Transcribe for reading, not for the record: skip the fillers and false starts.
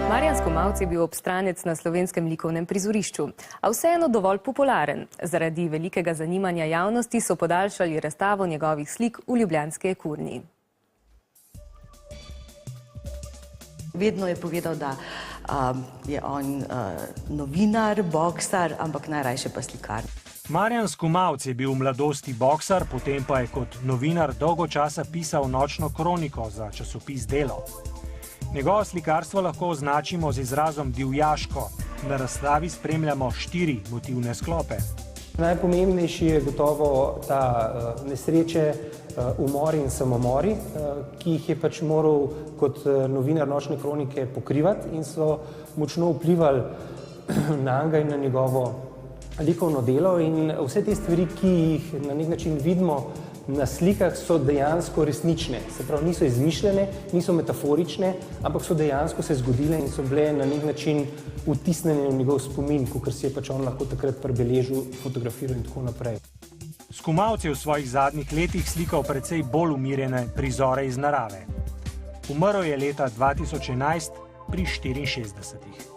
Marjan Skomalc je bil obstranec na slovenskem likovnem prizorišču, a vseeno dovolj popularen. Zaradi velikega zanimanja javnosti so podaljšali razstavo njegovih slik v ljubljanski Ekurni. Vedno je povedal, da je on novinar, boksar, ampak najrajše pa slikar. Marjan Skomalc je bil v mladosti boksar, potem pa je kot novinar dolgo časa pisal nočno kroniko za časopis Delo. Njegovo slikarstvo lahko označimo z izrazom divjaško. Na razstavi spremljamo 4 motivne sklope. Najpomembnejši je gotovo ta nesreče, umori in samomori, ki jih je pač moral kot novinar nočne kronike pokrivati in so močno vplivali na njega in na njegovo likovno delo. In vse te stvari, ki jih na nek način vidimo na slikah, so dejansko resnične. Se pravi, niso izmišljene, niso metaforične, ampak so dejansko se zgodile in so bile na nek način vtisnjene v njegov spomin, kakor si je pač on lahko takrat prebeležil, fotografiral in tako naprej. Skomalc je v svojih zadnjih letih slikal precej bolj umirjene prizore iz narave. Umrl je leta 2011 pri 64.